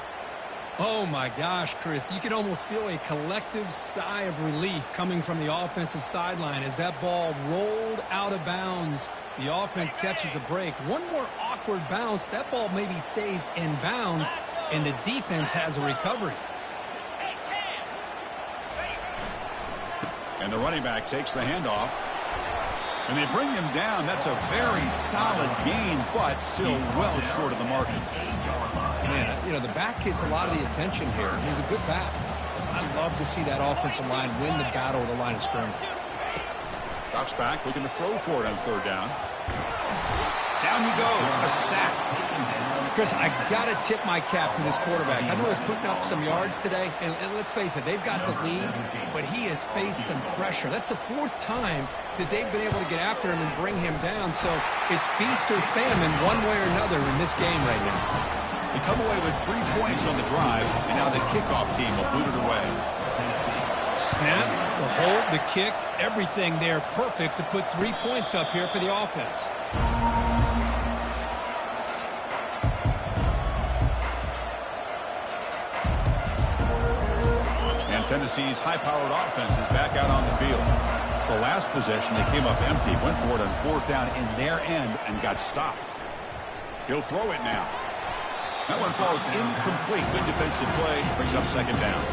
Oh, my gosh, Chris, you can almost feel a collective sigh of relief coming from the offensive sideline as that ball rolled out of bounds. The offense catches a break. One more awkward bounce. That ball maybe stays in bounds, and the defense has a recovery. And the running back takes the handoff. And they bring him down. That's a very solid gain, but still well short of the mark. Man, you know, the back gets a lot of the attention here. He's a good back. I love to see that offensive line win the battle of the line of scrimmage. Drops back, looking to throw for it on third down. Down he goes, a sack. Chris, I got to tip my cap to this quarterback. I know he's putting up some yards today, and let's face it, they've got the lead, but he has faced some pressure. That's the fourth time that they've been able to get after him and bring him down. So it's feast or famine one way or another in this game right now. They come away with 3 points on the drive, and now the kickoff team will boot it away. Snap, the hold, the kick, everything there perfect to put 3 points up here for the offense. And Tennessee's high-powered offense is back out on the field. The last possession, they came up empty, went for it on fourth down in their end and got stopped. He'll throw it now. That one falls incomplete. Good defensive play. Brings up second down.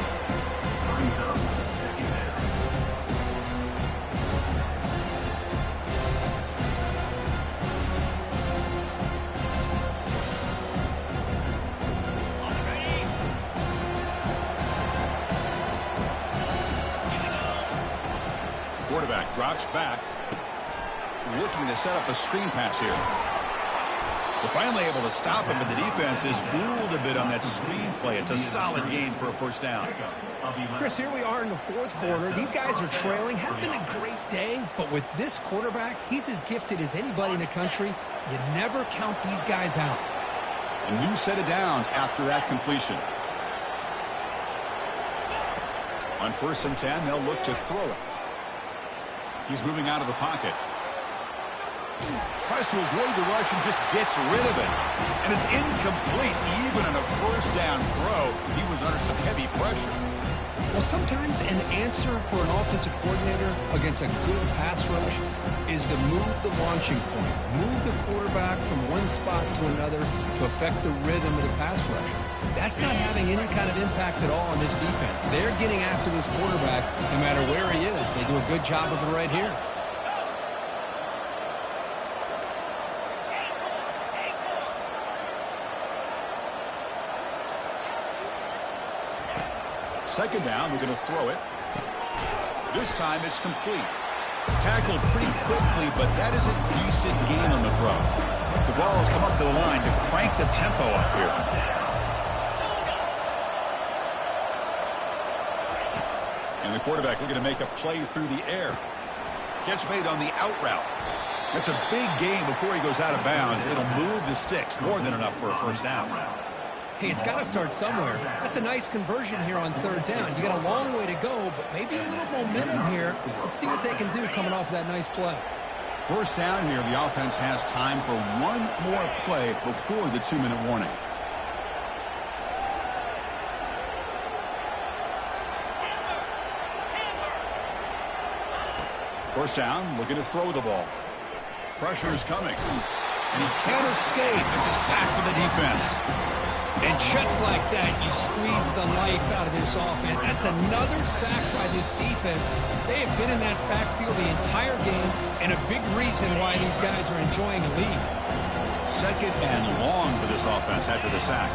Quarterback drops back. Looking to set up a screen pass here. They're finally able to stop him, but the defense is fooled a bit on that screen play. It's a solid gain for a first down. Chris, here we are in the fourth quarter. These guys are trailing. Hasn't been a great day, but with this quarterback, he's as gifted as anybody in the country. You never count these guys out. A new set of downs after that completion. On 1st and 10, they'll look to throw it. He's moving out of the pocket. Tries to avoid the rush and just gets rid of it. And it's incomplete. Even on a first down throw, he was under some heavy pressure. Well, sometimes an answer for an offensive coordinator against a good pass rush is to move the launching point, move the quarterback from one spot to another to affect the rhythm of the pass rush. That's not having any kind of impact at all on this defense. They're getting after this quarterback no matter where he is. They do a good job of it right here. Second down, we're going to throw it. This time it's complete. Tackled pretty quickly, but that is a decent gain on the throw. The ball has come up to the line to crank the tempo up here. And the quarterback looking to make a play through the air. Catch made on the out route. That's a big gain before he goes out of bounds. It'll move the sticks, more than enough for a first down. Hey, it's got to start somewhere. That's a nice conversion here on third down. You got a long way to go, but maybe a little momentum here. Let's see what they can do coming off that nice play. First down here, the offense has time for one more play before the 2-minute warning. First down, looking to throw the ball. Pressure is coming. And he can't escape. It's a sack for the defense. And just like that, you squeeze the life out of this offense. That's another sack by this defense. They have been in that backfield the entire game, and a big reason why these guys are enjoying a lead. Second and long for this offense after the sack.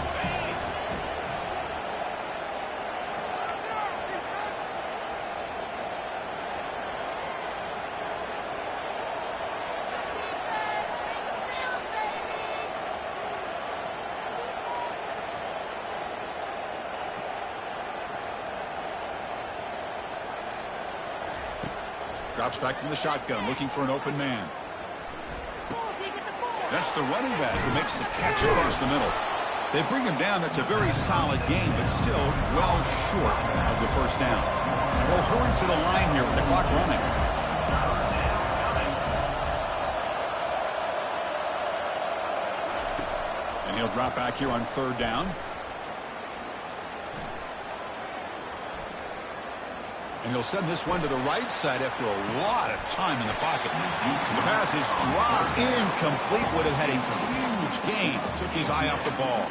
Drops back from the shotgun, looking for an open man. That's the running back who makes the catch across the middle. They bring him down. That's a very solid game, but still well short of the first down. We'll hurry to the line here with the clock running. And he'll drop back here on third down. And he'll send this one to the right side after a lot of time in the pocket. The pass is dropped incomplete. Would have had a huge gain. Took his eye off the ball.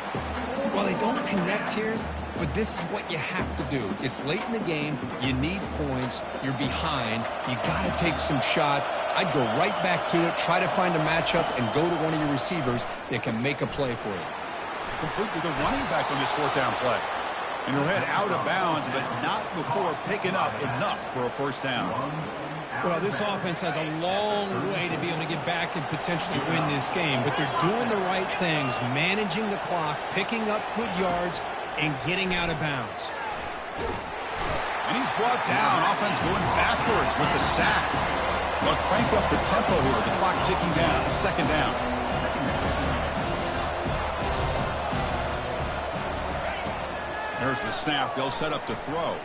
Well, they don't connect here, but this is what you have to do. It's late in the game. You need points. You're behind. You got to take some shots. I'd go right back to it, try to find a matchup, and go to one of your receivers that can make a play for you. Complete to the running back on this fourth down play. And he'll head out of bounds, but not before picking up enough for a first down. Well, this offense has a long way to be able to get back and potentially win this game, but they're doing the right things, managing the clock, picking up good yards, and getting out of bounds. And he's brought down. Offense going backwards with the sack. They'll crank up the tempo here. The clock ticking down. Second down. There's the snap. They'll set up to throw.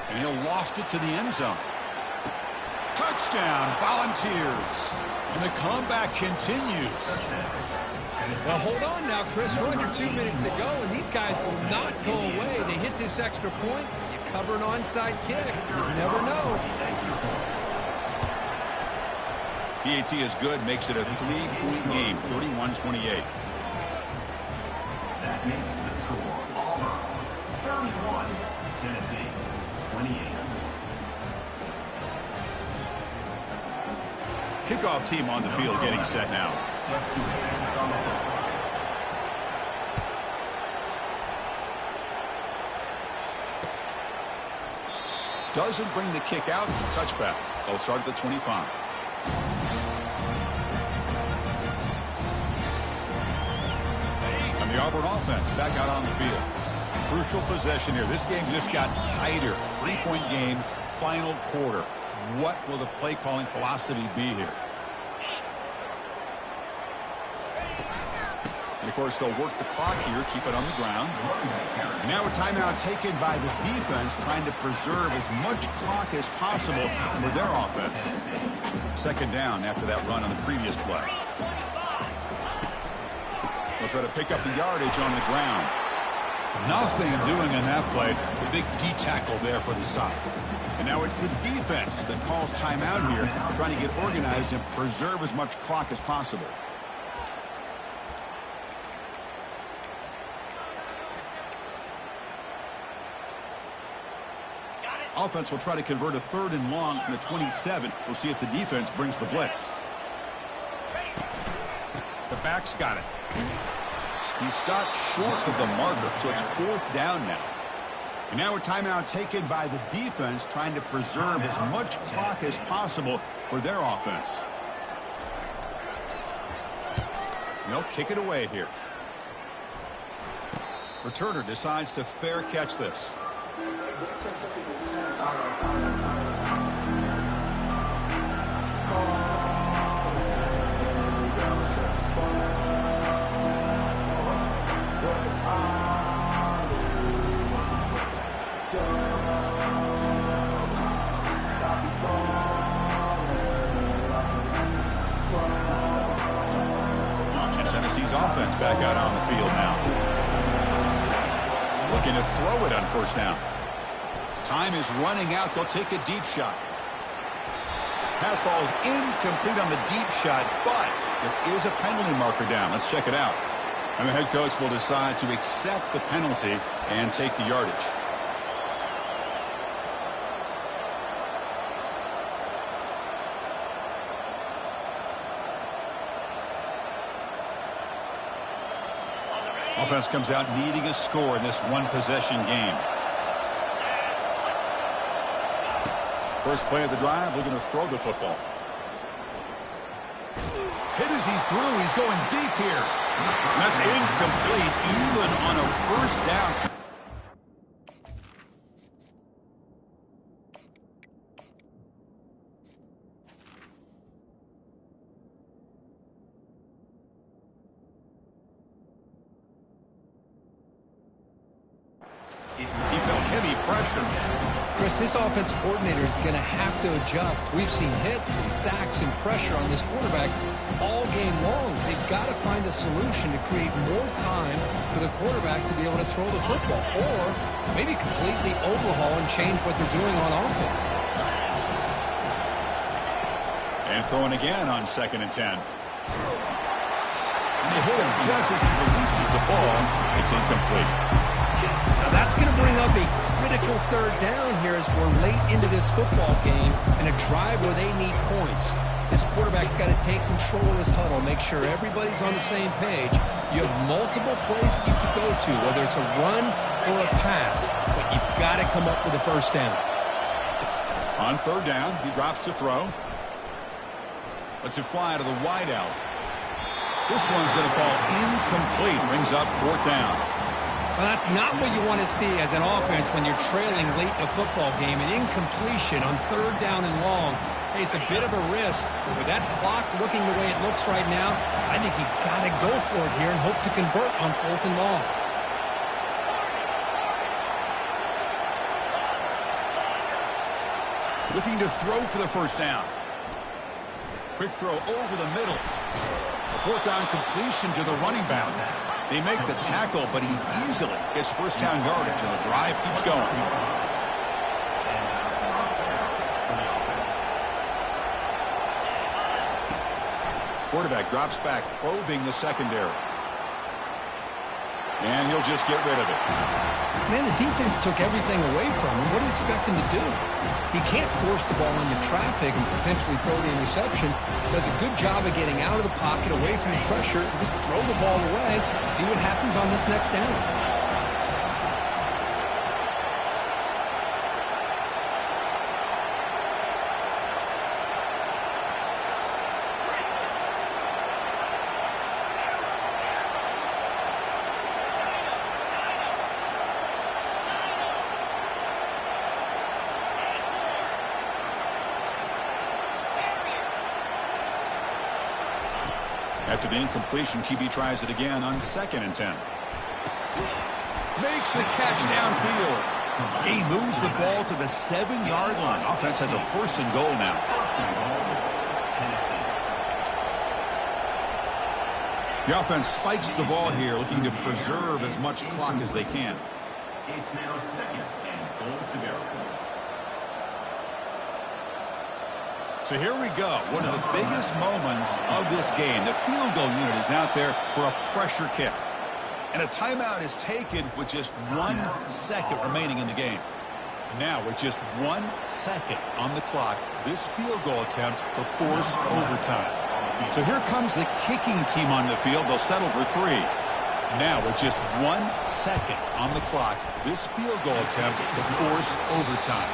And he'll loft it to the end zone. Touchdown, Volunteers. And the comeback continues. Well, hold on now, Chris. We're under 2 minutes to go, and these guys will not go away. They hit this extra point. You cover an onside kick. You never know. PAT is good. Makes it a 3-point game, 31-28. That makes the score Auburn 31, Tennessee 28. Kickoff team on the field getting set now. Set to pass on the football. Doesn't bring the kick out. Touchback. They'll start at the 25. And the Auburn offense back out on the field. Crucial possession here. This game just got tighter. 3-point game, final quarter. What will the play calling philosophy be here? And, of course, they'll work the clock here, keep it on the ground. And now a timeout taken by the defense, trying to preserve as much clock as possible for their offense. Second down after that run on the previous play. They'll try to pick up the yardage on the ground. Nothing doing in that play. The big D tackle there for the stop. And now it's the defense that calls timeout here, trying to get organized and preserve as much clock as possible. Offense will try to convert a 3rd and long from the 27. We'll see if the defense brings the blitz. The back's got it. He stopped short of the marker, so it's 4th down now. And now a timeout taken by the defense, trying to preserve as much clock as possible for their offense. They'll kick it away here. Returner decides to fair catch this. Offense back out on the field now. Looking to throw it on first down. Time is running out. They'll take a deep shot. Pass ball is incomplete on the deep shot, but there is a penalty marker down. Let's check it out. And the head coach will decide to accept the penalty and take the yardage. Offense comes out needing a score in this one-possession game. First play of the drive, looking to throw the football. Hit as he threw. He's going deep here. That's incomplete, even on a first down. He felt heavy pressure. Chris, this offensive coordinator is going to have to adjust. We've seen hits and sacks and pressure on this quarterback all game long. They've got to find a solution to create more time for the quarterback to be able to throw the football, or maybe completely overhaul and change what they're doing on offense. And throwing again on 2nd and 10. And they hit him just as he releases the ball. It's incomplete. Now that's going to bring up a critical third down here as we're late into this football game and a drive where they need points. This quarterback's got to take control of this huddle, make sure everybody's on the same page. You have multiple plays that you could go to, whether it's a run or a pass, but you've got to come up with a first down. On third down, he drops to throw. Lets it fly to the wideout. This one's going to fall incomplete. Brings up 4th down. Well, that's not what you want to see as an offense when you're trailing late in a football game. An incompletion on 3rd down and long. Hey, it's a bit of a risk, but with that clock looking the way it looks right now, I think you've got to go for it here and hope to convert on 4th and long. Looking to throw for the first down. Quick throw over the middle. A 4th down completion to the running back. They make the tackle, but he easily gets first down yardage, and the drive keeps going. Quarterback drops back, probing the secondary. And he'll just get rid of it. Man, the defense took everything away from him. What do you expect him to do? He can't force the ball into traffic and potentially throw the interception. Does a good job of getting out of the pocket, away from the pressure, and just throw the ball away. See what happens on this next down. After the incompletion, QB tries it again on 2nd and 10. Makes the catch downfield. He moves the ball to the 7-yard line. Offense has a 1st and goal now. The offense spikes the ball here, looking to preserve as much clock as they can. It's now 2nd and goal to go. So here we go. One of the biggest moments of this game. The field goal unit is out there for a pressure kick. And a timeout is taken with just 1 second remaining in the game. Now, with just 1 second on the clock, this field goal attempt to force overtime. So here comes the kicking team on the field. They'll settle for 3. Now, with just 1 second on the clock, this field goal attempt to force overtime.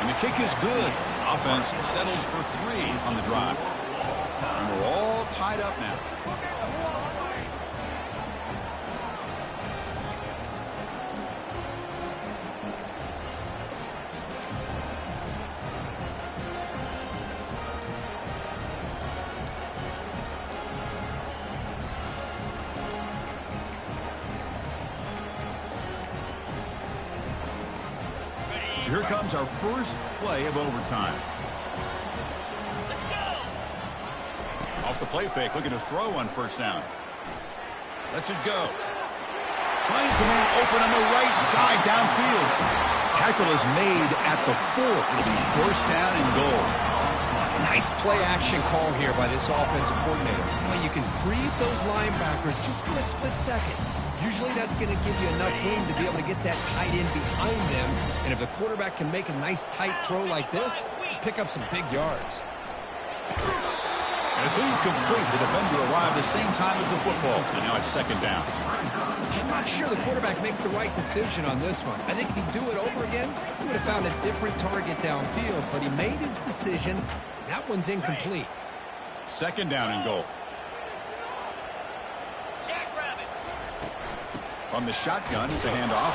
And the kick is good. Offense settles for 3 on the drive. And we're all tied up now. So here comes our first play of overtime. Let's go. Off the play fake, looking to throw on first down. Lets it go. Finds a man open on the right side downfield. Tackle is made at the 4. It'll be first down and goal. Nice play action call here by this offensive coordinator. You can freeze those linebackers just for a split second. Usually that's going to give you enough room to be able to get that tight end behind them. And if the quarterback can make a nice tight throw like this, pick up some big yards. And it's incomplete. The defender arrived the same time as the football. And now it's second down. I'm not sure the quarterback makes the right decision on this one. I think if he'd do it over again, he would have found a different target downfield. But he made his decision. That one's incomplete. Second down and goal. Jackrabbit. From the shotgun, it's a handoff.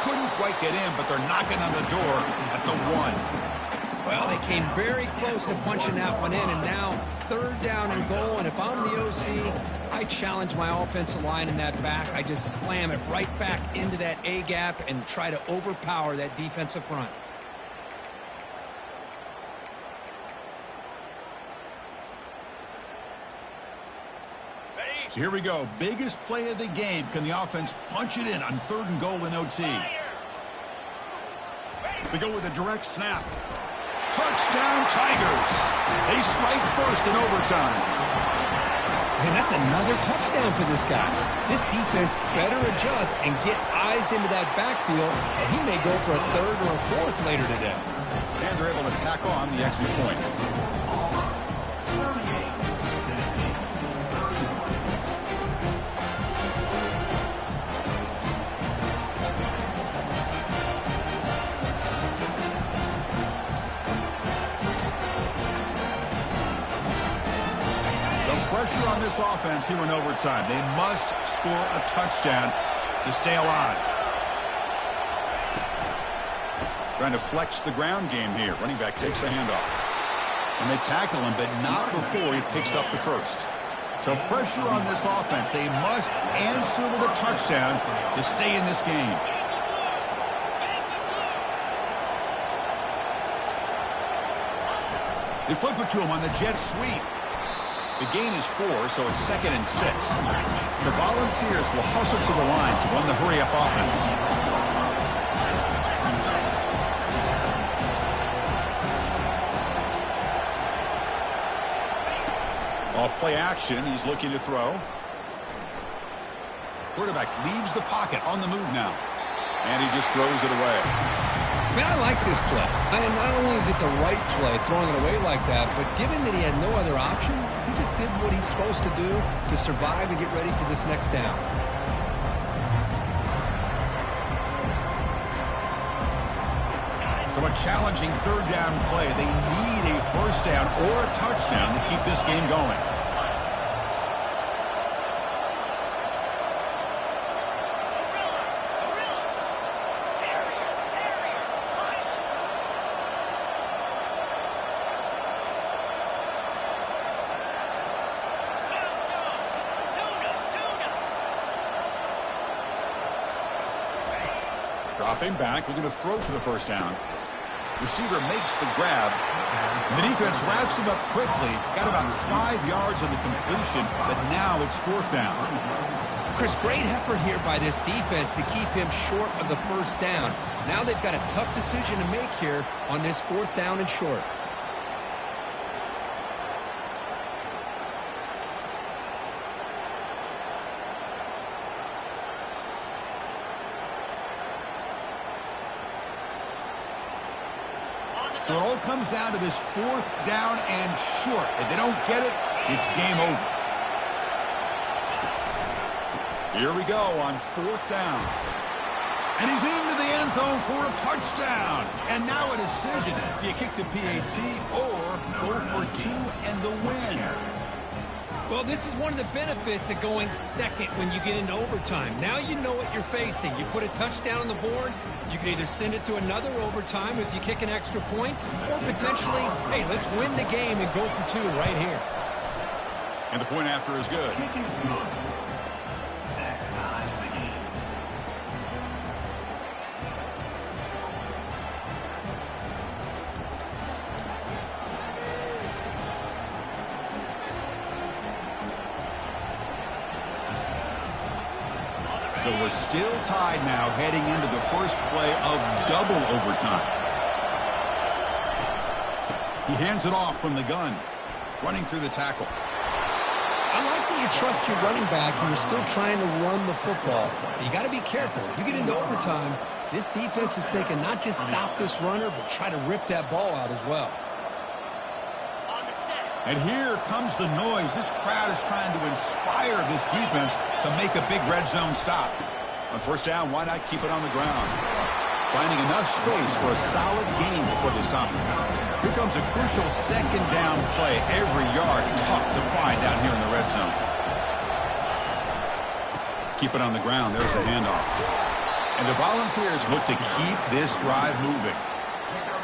Couldn't quite get in, but they're knocking on the door at the 1. Well, they came very close to punching that one in, and now third down and goal. And if I'm the OC, I challenge my offensive line in that back. I just slam it right back into that A gap and try to overpower that defensive front. So here we go. Biggest play of the game. Can the offense punch it in on third and goal in OT? They go with a direct snap. Touchdown, Tigers. They strike first in overtime. And that's another touchdown for this guy. This defense better adjust and get eyes into that backfield, or he may go for a third or a fourth later today. And they're able to tack on the extra point. Pressure on this offense here in overtime. They must score a touchdown to stay alive. Trying to flex the ground game here. Running back takes the handoff. And they tackle him, but not before he picks up the first. So pressure on this offense. They must answer with a touchdown to stay in this game. They flip it to him on the jet sweep. The gain is 4, so it's 2nd and 6. The Volunteers will hustle to the line to run the hurry-up offense. Off play action, he's looking to throw. Quarterback leaves the pocket on the move now. And he just throws it away. Man, I like this play. Not only is it the right play, throwing it away like that, but given that he had no other option, he just did what he's supposed to do to survive and get ready for this next down. So a challenging third down play. They need a first down or a touchdown to keep this game going. Dropping back, looking to throw for the first down. Receiver makes the grab. And the defense wraps him up quickly. Got about 5 yards on the completion, but now it's fourth down. Chris, great effort here by this defense to keep him short of the first down. Now they've got a tough decision to make here on this fourth down and short. So it all comes down to this fourth down and short. If they don't get it, it's game over. Here we go on 4th down. And he's into the end zone for a touchdown. And now a decision. Do you kick the PAT or go for 2 and the win? Well, this is one of the benefits of going second when you get into overtime. Now you know what you're facing. You put a touchdown on the board, you can either send it to another overtime if you kick an extra point, or potentially, hey, let's win the game and go for 2 right here. And the point after is good. Kick is good. That ties the game. So we're still tied now heading into the first play of double overtime. He hands it off from the gun, running through the tackle. I like that you trust your running back and you're still trying to run the football. You got to be careful. You get into overtime, this defense is thinking not just stop this runner, but try to rip that ball out as well. On the set. And here comes the noise. This crowd is trying to inspire this defense to make a big red zone stop. On 1st down, why not keep it on the ground? Finding enough space for a solid gain before they stop it. Here comes a crucial 2nd down play. Every yard tough to find down here in the red zone. Keep it on the ground. There's the handoff. And the Volunteers look to keep this drive moving.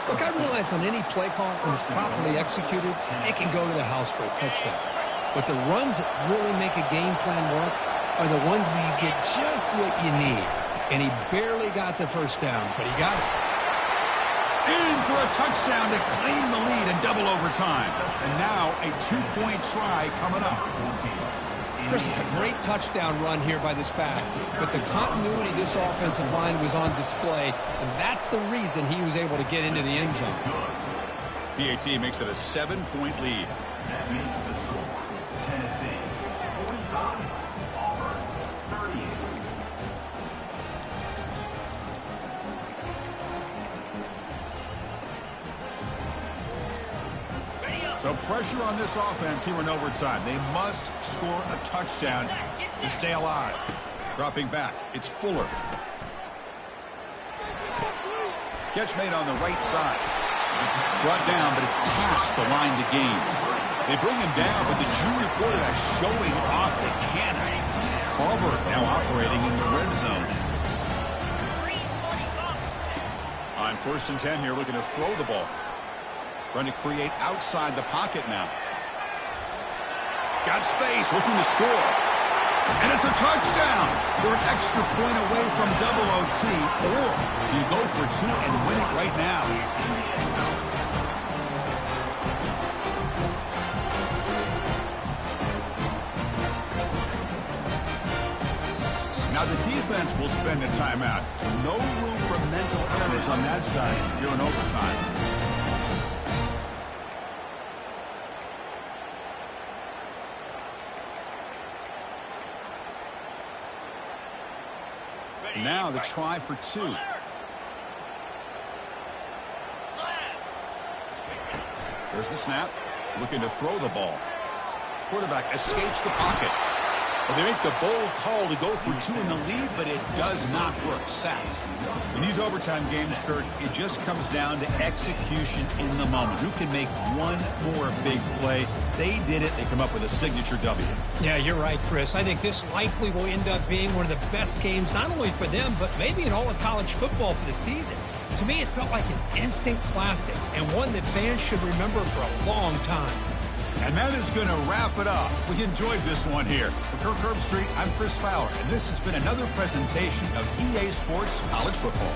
Look, I realize on any play call, when it's properly executed, it can go to the house for a touchdown. But the runs that really make a game plan work are the ones where you get just what you need. And he barely got the 1st down, but he got it. In for a touchdown to claim the lead in double overtime. And now a 2-point try coming up. Chris, it's a great touchdown run here by this back, but the continuity of this offensive line was on display, and that's the reason he was able to get into the end zone. PAT makes it a 7-point lead. That makes the score. Tennessee 45, Auburn 38. So pressure on this offense here in overtime. They must score a touchdown to stay alive. Dropping back, it's Fuller. Catch made on the right side. Brought down, but it's past the line to gain. They bring him down, but the junior quarterback showing off the cannon. Auburn now operating in the red zone. On 1st and 10 here, looking to throw the ball. Trying to create outside the pocket now. Got space, looking to score. And it's a touchdown. They're an extra point away from double OT, or you go for 2 and win it right now. Now the defense will spend a timeout. No room for mental errors on that side here in overtime. Now the try for 2. There's the snap. Looking to throw the ball. Quarterback escapes the pocket. Well, they make the bold call to go for 2 in the lead, but it does not work. Sacked. In these overtime games, Kurt, it just comes down to execution in the moment. Who can make one more big play? They did it. They come up with a signature W. Yeah, you're right, Chris. I think this likely will end up being one of the best games, not only for them, but maybe in all of college football for the season. To me, it felt like an instant classic, and one that fans should remember for a long time. And that is going to wrap it up. We enjoyed this one here. For Kirk Herbstreit, I'm Chris Fowler, and this has been another presentation of EA Sports College Football.